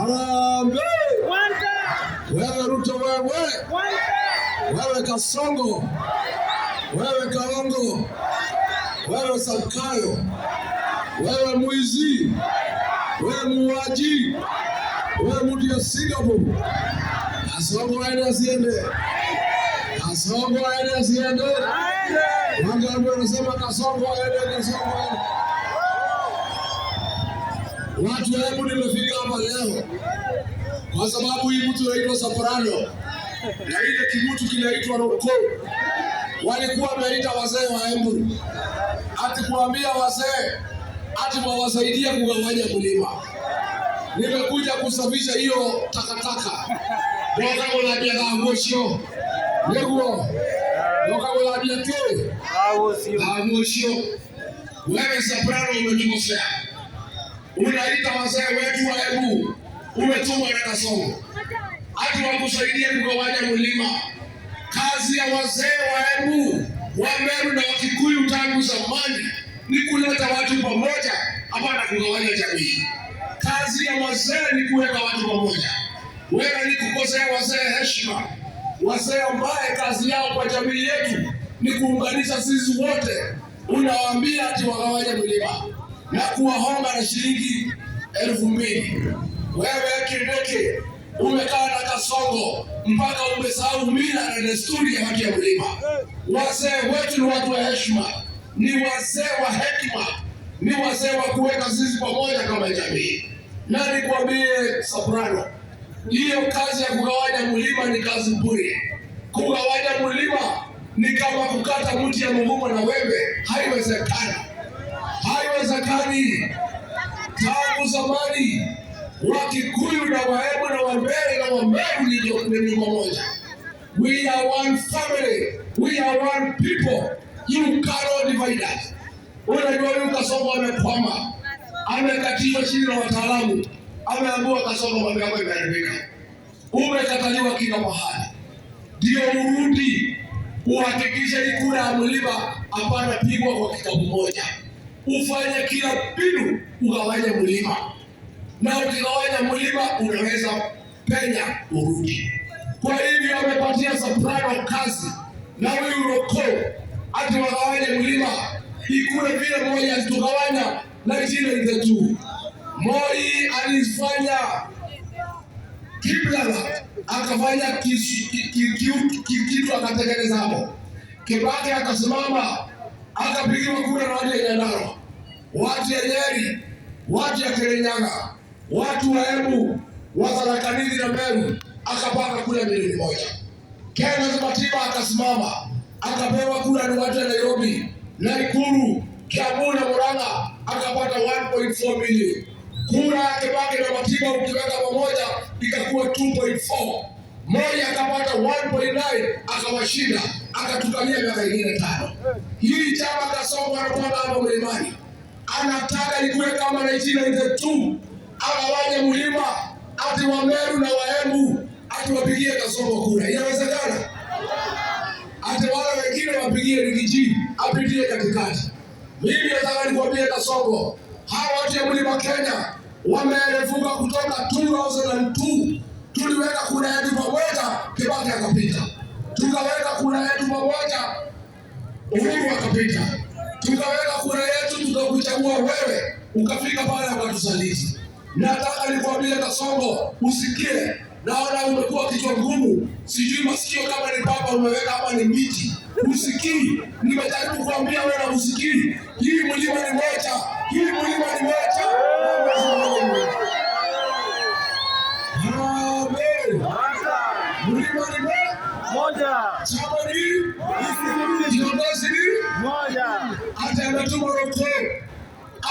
Harambee! Wewe Ruto, wewe Kasongo, wewe Kaongo, wewe Sakayo, wewe mwizi, wewe muuaji, wewe mtu ya Singapore. Kasongo aende asiende? Kasongo aende asiende? Wangapi wanasema Kasongo aende, Kasongo aende? Watu hebu nimefika hapa leo kwa sababu hii mtu anaitwa Soprano na ile kimutu kinaitwa Roko walikuwa wameita wazee wa Embu ati kuambia wazee ati wawasaidia kugawanya mlima. Nimekuja kusafisha hiyo takataka. Boka bola bia ngosho. Lego. Boka bola bia ke. Ngosho. Wewe Soprano umetukosea. Unaita wazee wetu wa Embu, umetumwa na Kasongo ati wakusaidia kugawanya mlima. Kazi ya wazee wa Embu, wa Meru na Wakikuyu tangu zamani ni kuleta watu pamoja, hapana kugawanya jamii. Kazi ya wazee ni kuweka watu pamoja. Wewe ni kukosea wazee heshima, wazee ambaye kazi yao kwa jamii yetu ni kuunganisha sisi wote. Unawaambia ati wagawanya mlima na kuwahonga na shilingi 2,000. Wewe Kindiki umekaa na Kasongo mpaka umesahau mila na desturi ya watu ya mlima. Wazee wetu ni watu wa heshima, ni wazee wa hekima, ni wazee wa kuweka sisi pamoja kama jamii. Na nikwambie Soprano, hiyo kazi ya kugawanya mlima ni kazi bure. Kugawanya mlima ni kama kukata mti ya mvuma na wembe, haiwezekani. Haiwezekani. Tangu zamani Wakikuyu na Waembu na Wambere na Wameru ni mmoja. We are one family. We are one people. You cannot divide us. Unajua huyu Kasongo amekwama, amekatiwa chini na wataalamu, ameambiwa Kasongo mambo yako imeharibika. Umekataliwa kila mahali. Ndio urudi uhakikishe ni kura ya mlima hapana pigwa kwa kitabu moja. Ufanye kila mbinu ugawanye mlima, na ukigawanya mlima unaweza penya urudi. Kwa hivyo amepatia Soprano kazi na huyu Roko ati wagawanye mlima ikule vile Moi alitugawanya 1992. Moi alifanya Kiplala akafanya kitu akatengeneza hapo. Kibaki akasimama akapigiwa kura na watu ya Nyandarua, watu ya Nyeri, watu ya Kirinyaga, watu wa Embu, wa Tharaka Nithi na Meru, akapata kura 1,000,000. Kenneth Matiba akasimama akapewa kura na watu ya Nairobi, Nakuru, Kiambu na Murang'a, akapata 1.4 milioni. Kura ya Kibaki na Matiba ukiweka pamoja ikakuwa 2.4. Moi akapata 1.9 akawashinda, akatukalia miaka ingine 5. Hii chama Kasongo anapanga hapo mlimani, anataka ikuwe kama 1992, agawanye mlima ati wa Meru na Waembu ati wapigie Kasongo kura. Inawezekana? Ati wale wengine wapigie Rigiji apitie katikati. Mimi nataka nikwambie Kasongo, hawa watu ya mlima Kenya wamerefuka kutoka 2002. Tuliweka kura yetu pamoja, Kibaki akapita. Tukaweka kura yetu pamoja, Uhuru akapita. Tukaweka kura yetu tukakuchagua wewe, ukafika pale ukatusaliti. Nataka nikwambie Kasongo, usikie. Naona umekuwa kichwa ngumu, sijui masikio kama ni papa umeweka hapa ni miti. Usikii. Nimejaribu kuambia wewe na usikii. Hii mlima ni moja. Hii mlima ni moja. Mlima ni moja. Chama ni kiongozi ni moja. Hata ametuma Roko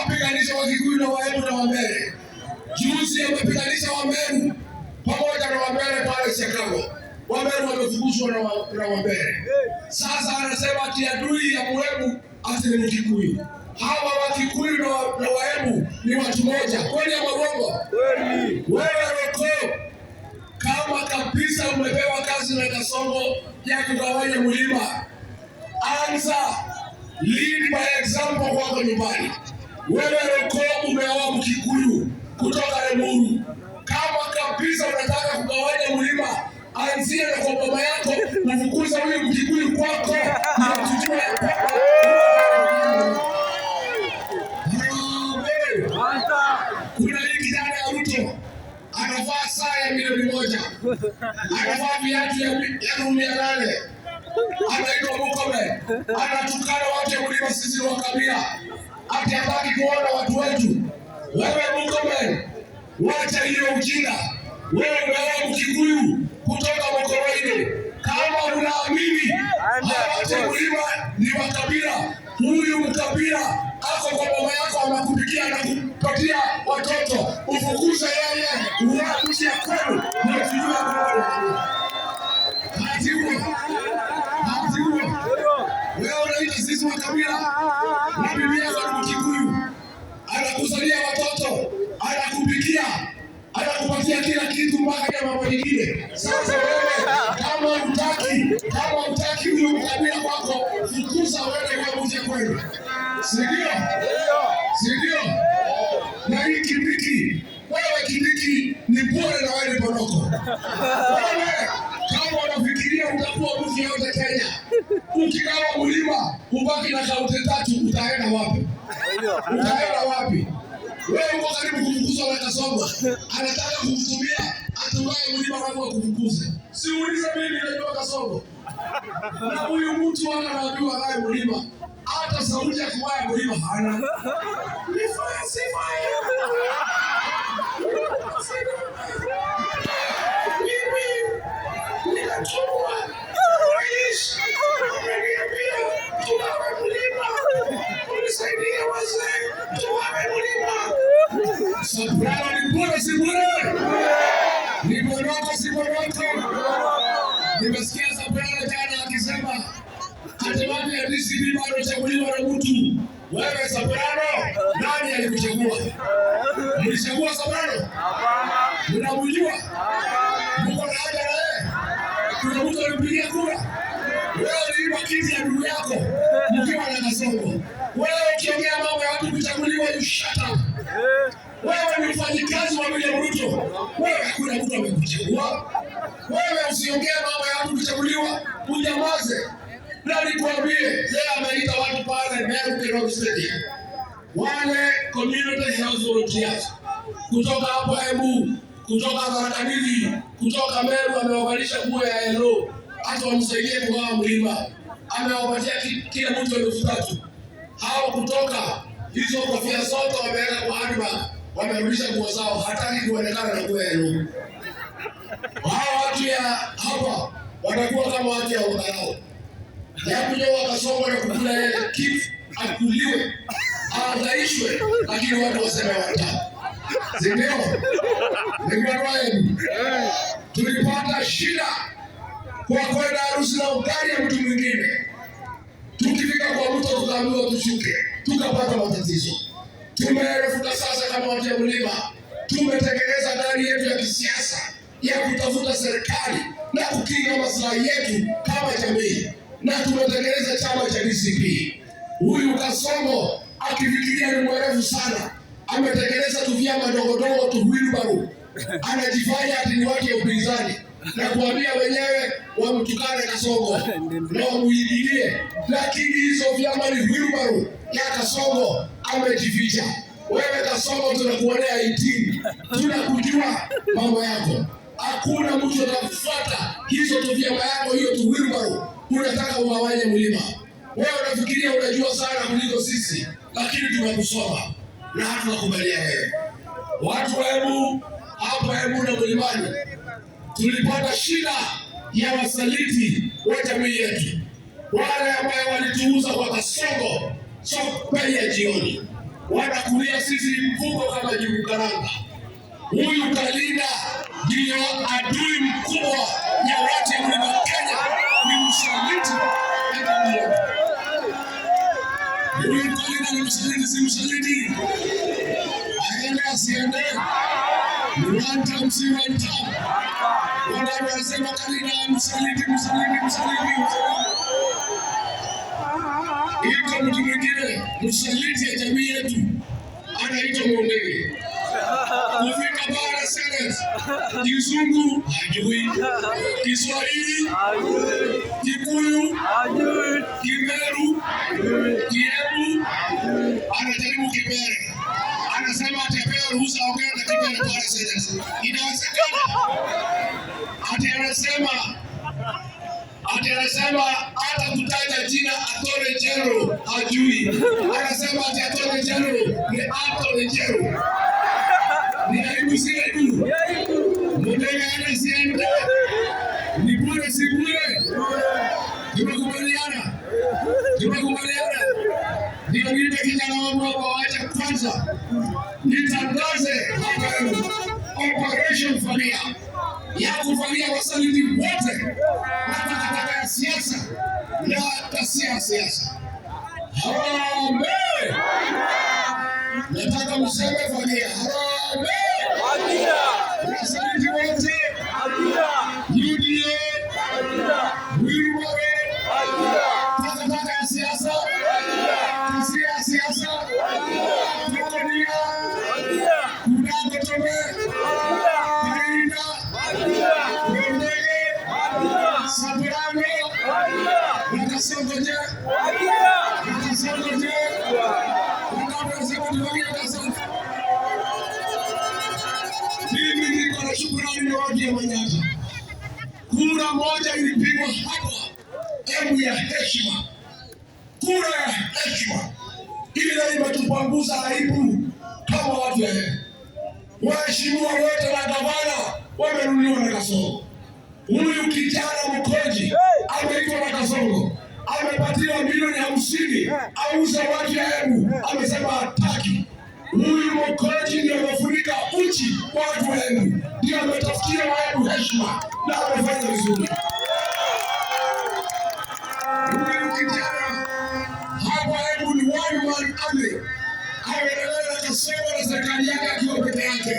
apiganisha Wakikuyu na Waembu na Wambere. Juzi amepiganisha Wameru pamoja na Wambere pale Chicago. Wameru wamefukuzwa na Wambere. Sasa anasema ati adui ya Muembu ati ni Mkikuyu. Hawa Wakikuyu na Waembu ni watu moja. Kweli ama uongo? Kweli. Wewe Roko, kama kabisa umepewa kazi na Kasongo ya kugawanya mlima, anza lead by example kwako nyumbani. Wewe Roko umeoa Mkikuyu kutoka Lemuru. Kama uanzie na kwa baba yako, ufukuze huyu Mkikuyu kwako, na tujue kuna hii kijana ya Ruto anavaa saa ya milioni 1, anavaa viatu ya 800, anaitwa Murkomen, anatukana watu Mlima sisi wa kabila, ati hataki kuona watu wetu. Wewe Murkomen, wacha hiyo ujinga. Wewe ni Mkikuyu kutoka Mokoroini. Kama unaamini hawa Mlima ni wa kabila, huyu mkabila ako kwa mama yako anakupikia na kupatia watoto, ufukuze yeye, uache ya kwenu na tujue wewe unaita sisi wa kabila na bibi yako ni Mkikuyu, anakuzalia watoto, anakupikia, anakupatia kila kitu mpaka ya mambo mengine. Sasa wewe kama hutaki huyo mkabila kwako, fukuza wewe kwa mje kwenu. Sindio? Na hii Kindiki, wewe Kindiki ni bure na wewe ni Bonoko. Wewe kama unafikiria utakuwa mtu yote Kenya, ukigawa Mlima ubaki na kaunti 3, utaenda wapi? Wewe uko karibu kufukuzwa na Kasongo, anataka kukutumia atuwae Mlima wako kufukuze. Si uulize mimi najua Kasongo. Na huyu mtu anajua naye Mlima, hata sauti ya kuwaya Mlima hana. Soprano ni bure si bure? Ni Bonoko si Bonoko? Nimesikia Soprano jana akisema ati watu ya DCP bado wachaguliwa na mtu. Wewe Soprano, nani alikuchagua? Mlichagua Soprano? Hapana. Mnamjua? Mko na haja na yeye? Kuna mtu alimpigia kura? Wewe uliiba kiti ya ndugu yako mkiwa na Kasongo. Wewe ukiongea mambo ya watu kuchaguliwa, you shut up. Wewe ni mfanyikazi wa William Ruto. Wewe hakuna mtu amekuchagua. Wewe usiongee mambo ya watu kuchaguliwa, unyamaze. Na nikwambie, yeye ameita watu pale Meru Kirobi Stadium, wale community health volunteers kutoka hapa Embu, kutoka Tharaka Nithi, kutoka Meru, amewavalisha nguo ya yellow hata wamsaidie kugawa Mlima. Amewapatia kila mtu 3,000. Hao kutoka hizo kofia zote wameweka kwa handbag, wamerudisha nguo zao, hataki kuonekana na nguo ya yellow. Hao watu ya hapa watakuwa kama watu ya Ugarao. Yakuja Kasongo na kukula yeye kifu, akuliwe, aadhaishwe, lakini watu waseme wataka. Sindio? Tulipata shida kwa kwenda harusi na ugari ya mtu mwingine. Tukifika kwa mtu tukaambiwa tushuke, tukapata matatizo. Tumerefuka sasa kama watu ya Mlima, tumetekeleza ndani yetu ya kisiasa ya kutafuta serikali na kukinga maslahi yetu kama jamii, na tumetekeleza chama cha DCP. Huyu Kasongo akifikiria ni mwerevu sana, ametekeleza tu vyama ndogo tu wheelbarrow, anajifanya ati ni watu ya upinzani na kuambia wenyewe wamtukane Kasongo na wamuingilie, lakini hizo vyama ni wheelbarrow ya Kasongo, amejificha. Wewe Kasongo tunakuonea 18, tunakujua mambo yako, hakuna mtu atakufuata hizo tu vyama yako, hiyo tu wheelbarrow. Unataka uwawanye Mlima. Wewe unafikiria unajua sana kuliko sisi, lakini tunakusoma na hatunakubalia wewe. Watu wa Embu, hapa Embu na Mlimani, tulipata shida ya wasaliti wa jamii yetu, wale ambao walituuza kwa Kasongo chakula ya jioni, wanakulia sisi mfuko kama jibu karanga. Huyu Kalinda ndio adui mkubwa ya watu wa Mlima Kenya, ni msaliti. Huyu Kalinda ni msaliti, si msaliti. Aende asiende, Mwanta msiwanta. Wanasema Kalinda msaliti. Iko mtu mwingine msaliti ya jamii yetu anaitwa Mondege. Kufika bara sere serious. Kizungu hajui, Kiswahili hajui, Kikuyu hajui, Kimeru hajui, Kiembu hajui. Anajaribu Kipere. Anasema atapewa ruhusa ongea na Kipere kwa serious. Inawezekana. Anasema hata kutaja jina Attorney General hajui. Anasema Attorney General ni Attorney General. Ni aibu si aibu. Mbele anasiende. Ni bure si bure. Tumekubaliana. Ndio nipe kijana wangu hapa waacha kwanza. Nitangaze Operation Fania ya kufanyia wasaliti wote na siasa na hata siasa. Harambee! Nataka mseme Fania. Harambee! Wasaliti wote. UDA. Wilbare. Taka ya siasa. Siasa. Tukonia. Kudango tome. Karinda. Mwendege. Sabrano. Nakasongoje. Mimi niko na shukrani na watu ya Manyata. Kura moja ilipigwa hapa. Hebu ya heshima. Kura ya heshima. Ile imetupanguza aibu kama watu ya heshima. Waheshimiwa wote na gavana wamenunuliwa na Kasongo. Huyu kijana Mkoji ameitwa na Kasongo. Amepatiwa milioni 50 auze watu ya Embu. Amesema hataki. Huyu Mkoji ndio amefunika uchi watu wa Embu. Ndio ametafutia Embu heshima na amefanya vizuri. Huyu kijana hapa Embu ni one man army. Ameendelea na Kasongo na serikali yake akiwa peke yake.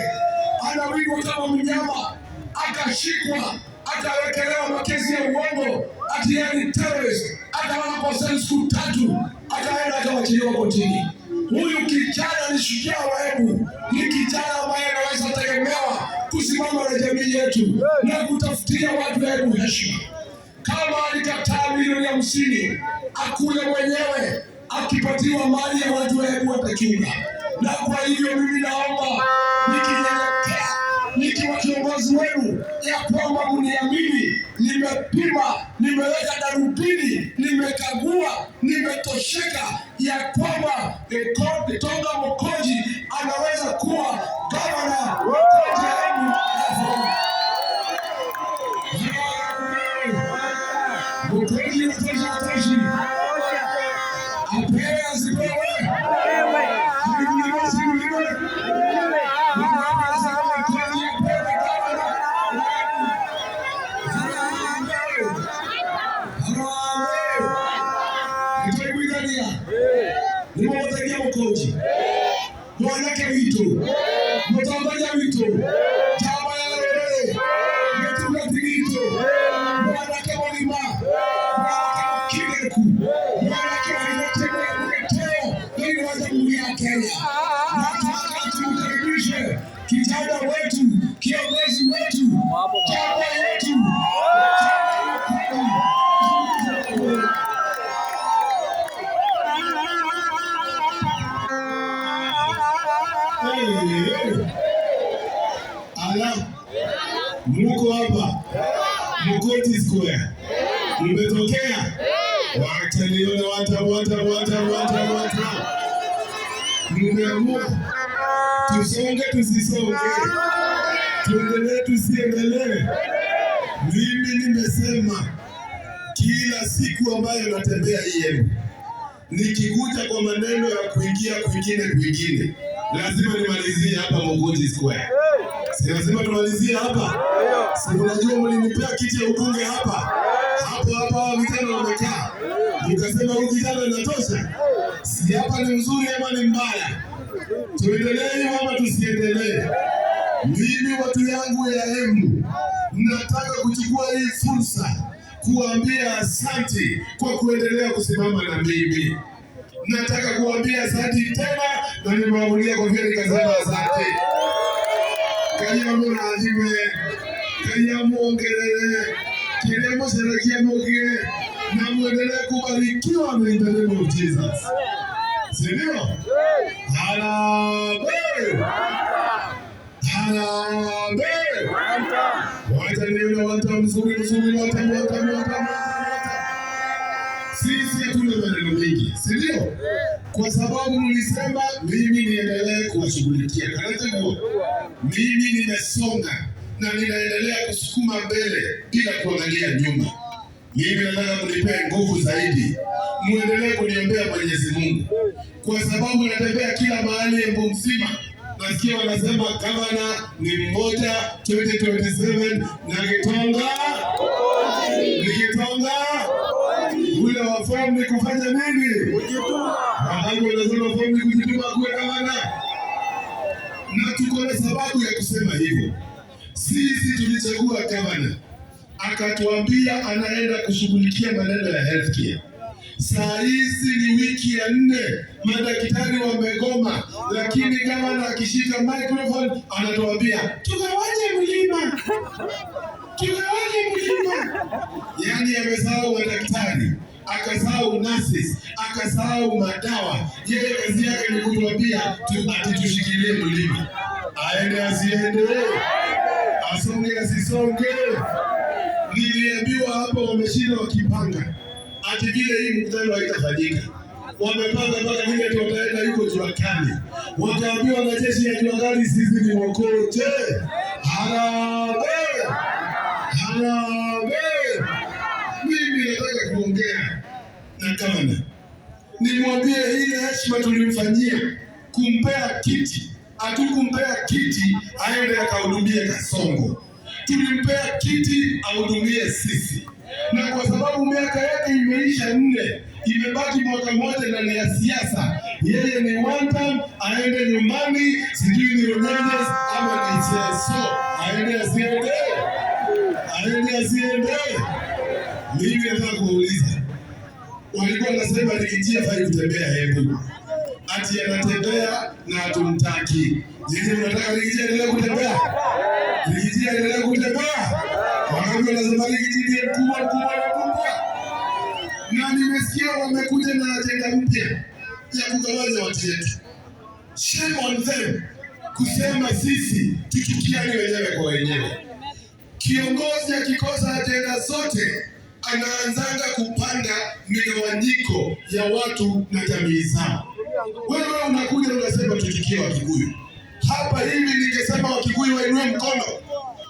Anawindwa kama mnyama, akashikwa, akawekelewa makesi ya uongo, ati yeye ni terrorist, akaona kwa siku 3, akaenda akawachiliwa kotini. Huyu kijana ni shujaa wa Embu, ni kijana ambaye anaweza tegemewa kusimama na jamii yetu na kutafutia watu wa Embu heshima. Kama alikataa milioni 50, akule mwenyewe, akipatiwa mali ya watu wa Embu atachunga. Na kwa hivyo mimi naomba nikinyenyekea nikiwa kiongozi wenu ya kwamba mniamini, nimepima, nimeweka darubini, nimekagua, nimetosheka ya kwamba Tonga Mkoji anaweza kuwa gavana wa Embu. Mkoji atosha. Apewe asipewe. Nimewatakia Mkoji. Mwanake wito. Mtangaja wito. Chama ya Rere. Metunga tigito. Mwanake walima. Mwanake kireku. Mwanake waliotembea mketeo. Ili wa Jamhuri ya Kenya. Nataka tumkaribishe kijana wetu, kiongozi wetu, chama yetu. Ala, muko hapa Mkoti Square, mmetokea wacha nione wata. Mmeamua tusonge tusisonge, tuendelee tusiendelee. Mimi nimesema kila siku ambayo natembea Embu, nikikuja kwa maneno ya kuingia kwingine, lazima nimalizie hapa Mkoti Square. Si lazima tumalizie hapa. Si unajua mlinipea kiti ya ubunge hapa vijana wamekaa. Mkasema huyu kijana anatosha. Si hapa ni mzuri ama ni mbaya? Tuendelee hivi ama tusiendelee? Mimi watu yangu ya Embu nataka kuchukua hii fursa kuambia asante kwa kuendelea kusimama na mimi. Nataka kuambia asante tena na nimewaulia kwa vile nikasema asante. Kariamu razime, kariamu ongelele, kariamu serakia mogie, na muendelee kubarikiwa in the name of Jesus. Sindio? Harambee! Harambee! Wacha nione watu mzuri, wata. Sisi hatuna maneno mengi, sindio? Kwa sababu mlisema mimi niendelee kuwashughulikia. Kanata huo, mimi nimesonga na ninaendelea kusukuma mbele bila kuangalia nyuma. Mimi nataka kunipea nguvu zaidi. Muendelee kuniombea Mwenyezi Mungu. Kwa sababu natembea kila mahali Embu mzima. Nasikia wanasema gavana ni mmoja 2027 na Gitonga. Gitonga. Ule wa fomu ni kufanya nini? Kujituma. Wangapi wanasema fomu ni kujituma kuwe gavana? Na tuko na sababu ya kusema hivyo. Sisi tulichagua gavana. Akatuambia anaenda kushughulikia maneno ya healthcare. Saa hizi ni wiki ya 4, madaktari wamegoma, lakini gavana akishika microphone anatuambia tugawaje mlima. Yani amesahau madaktari, akasahau nurses, akasahau madawa. Yeye kazi yake ni kutuambia ati tushikilie mlima. Aende asiende, asonge asisonge. Niliambiwa hapa wameshinda wakipanga ati vile hii mkutano haitafanyika. Wamepanga mpaka vile tutaenda yuko jua kali. Wakaambiwa na jeshi ya jua kali sisi ni Wokote. Harambee! Harambee! Mimi nataka kuongea na gavana. Nimwambie ile heshima tulimfanyia kumpea kiti. Hatukumpea kiti aende akahudumie Kasongo. Tulimpea kiti ahudumie sisi. Na kwa sababu miaka yake imeisha 4, imebaki mwaka mmoja ndani ya siasa, yeye ni one time, aende nyumbani, sijui ni Runyenjes ama ni CSO, aende asiende. Aende asiende. Mimi nataka kuuliza, walikuwa nasema Rigijia fai kutembea Embu. Ati anatembea na hatumtaki. Nyinyi mnataka Rigijia endelee kutembea? Rigijia endelee kutembea? Wangapi wanasema Rigijia kubwa. Na nimesikia wamekuja na ajenda mpya ya kugawanya watu wetu. Shame on them kusema sisi tuchukiane wenyewe kwa wenyewe. Kiongozi akikosa ajenda zote anaanzanga kupanda migawanyiko ya watu na jamii zao. Wewe unakuja unasema tuchukie Wakikuyu. Hapa hivi ningesema Wakikuyu wainue mkono,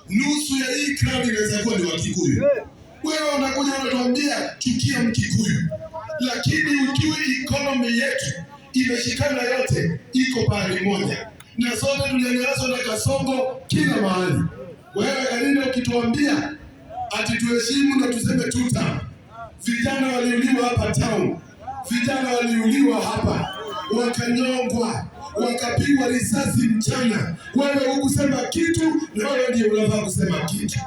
nusu ya hii crowd inaweza kuwa ni Wakikuyu. Wewe unakuja unatuambia chukia Mkikuyu, lakini ujui economy yetu imeshikana yote iko pahali moja, na sote tulianyanyaswa na Kasongo kila mahali. Wewe Kalinde ukituambia ati tuheshimu na tuseme tuta, vijana waliuliwa hapa town, vijana waliuliwa hapa, wakanyongwa, wakapigwa risasi mchana. Wewe hukusema kitu, na wewe ndiye unafaa kusema kitu.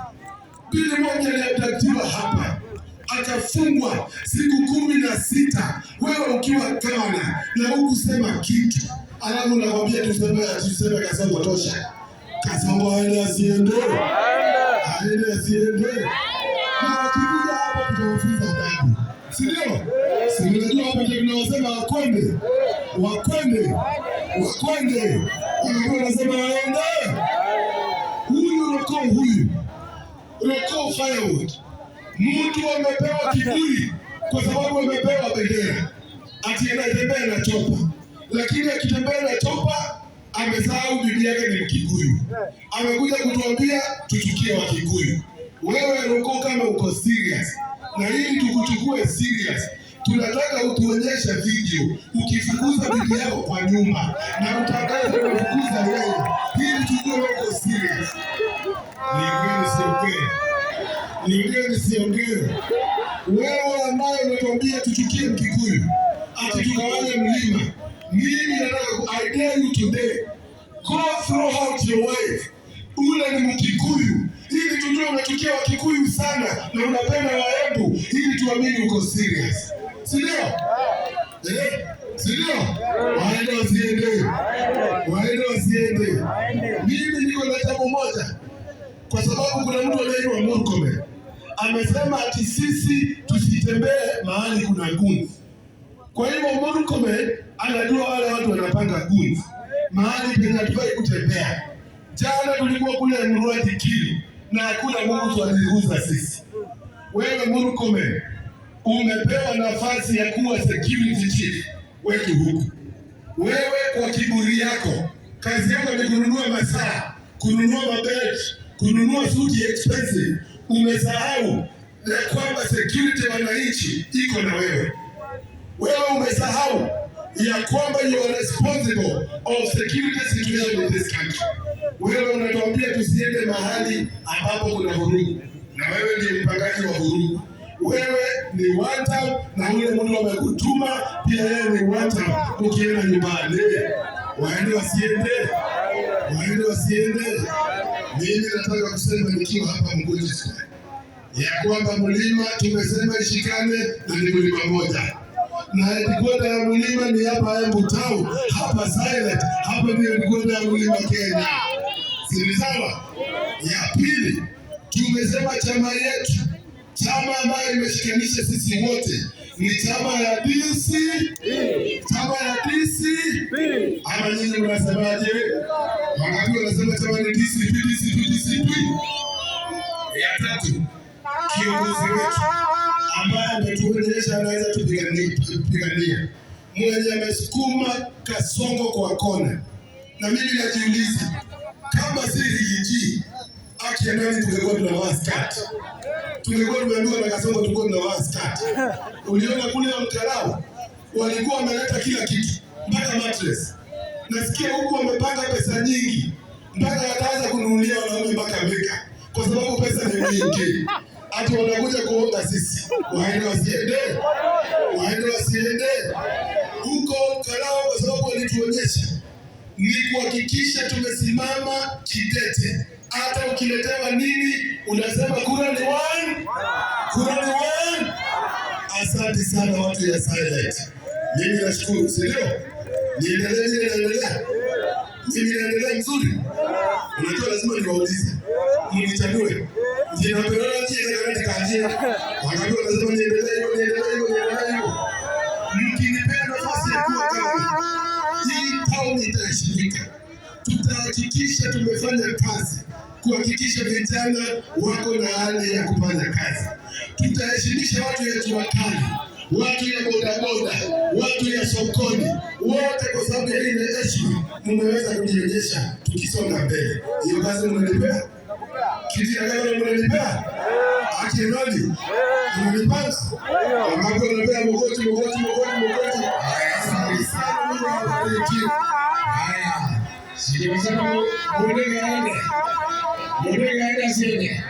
Bili moja aliabductiwa hapa, akafungwa siku 16, wewe ukiwa gavana na hukusema kitu. Alafu nakwambia tuseme Kasongo tosha. Kasongo aende asiende. Aende asiende. Na wakikuja hapa tutawafunza adabu. Sindio? Sindio hapa tunawasema wakwende. Wakwende. Wanasema waende. Huyu Roko Firewood. Mtu amepewa kiburi kwa sababu amepewa bendera. Ati anatembea na chopa. Lakini akitembea na chopa amesahau bibi yake ni Mkikuyu. Amekuja kutuambia tuchukie Wakikuyu. Wewe Roko, kama uko serious na hili tukuchukue serious, tunataka utuonyeshe video ukifukuza bibi yako kwa nyumba na utangaze unafukuza yeye, ili tujue uko serious. Niongee siongee. Wewe ambaye unatuambia tuchukie Mkikuyu, ati tugawanye mlima. Mimi nataka I dare you today, go throw out your wife. Ule ni Mkikuyu, ili tujue unachukia Wakikuyu sana na unapenda Waembu, ili tuamini uko serious. Sindio? Sindio? Waende wasiende. Mimi niko na jambo moja. kwa sababu kuna mtu anaitwa Murkomen amesema ati sisi tusitembee mahali kuna gunzi. Kwa hivyo Murkomen anajua wale watu wanapanga gunzi mahali penye hatufai kutembea. Jana tulikuwa kule Mruati Kili na hakuna mtu aliguza sisi. Wewe Murkomen umepewa nafasi ya kuwa security chief wetu huku. Wewe kwa kiburi yako, kazi yako ni kununua masaa, kununua mabelt, kununua suti expensive. Umesahau ya kwamba security wananchi iko na wewe. Wewe umesahau ya kwamba you are responsible of security situation in this country. Wewe unatuambia tusiende mahali ambapo kuna vurugu, na wewe ndiye mpangaji wa vurugu. Wewe ni wanta na ule mtu amekutuma pia yeye ni wanta. Ukienda nyumbani waende wasiende, waende wasiende. Mimi nataka kusema nikiwa hapa Mgunji Square ya kwamba mlima tumesema ishikane na ni mlima moja, na headquarter ya mlima ni hapa Embu Town, hapa Silent, hapa ndio headquarter ya mlima Kenya. Si sawa? Ya pili, tumesema chama yetu, chama ambayo imeshikanisha sisi wote ni chama ya DC. Chama ya DC. Ama nyinyi mnasemaje? Wangapi wanasema chama ni DCP? Ya tatu, kiongozi wetu ambaye ametuonyesha anaweza tupigania, mwenye amesukuma Kasongo kwa kona. Na mimi najiuliza, kama si Rigiji akia nani tungekuwa tunavaa skati? Tungekuwa tumeambiwa na Kasongo tulikuwa tunavaa skati. Uliona kule Mkarao walikuwa wameleta kila kitu mpaka mattress. Nasikia huku wamepanga pesa nyingi mpaka wataanza kununulia wanaume mpaka meka, kwa sababu pesa ni nyingi. Ati wanakuja kuomba sisi waende wasiende, waende wasiende huko Karao, kwa sababu walituonyesha ni kuhakikisha tumesimama kidete. Hata ukiletewa nini unasema kura ni one, kura ni one. Asante sana watu ya Silent. Mimi nashukuru, si ndio? Niendelee vile naendelea. Mimi naendelea mzuri. Unajua lazima niwaulize. Mnichague. Jina perola jina katika ajira. Wanajua lazima niendelee hivyo. Mkinipea nafasi ya kuwa kama hii town itaheshimika. Tutahakikisha tumefanya kazi kuhakikisha vijana wako na hali ya kufanya kazi. Tutaheshimisha watu ya jua kali, watu ya bodaboda, watu ya sokoni, wote kwa sababu ya ile heshima mmeweza kujionyesha tukisonga mbele. Hiyo kazi mnanipea? Kiti ya gavana mnanipea? Haki ya nani? Mnanipanga? Wangapi wanapea Mogoti? Asante sana, Mungu awabariki. Haya. Sisi tunasema Mungu aende. Mungu aende asiende.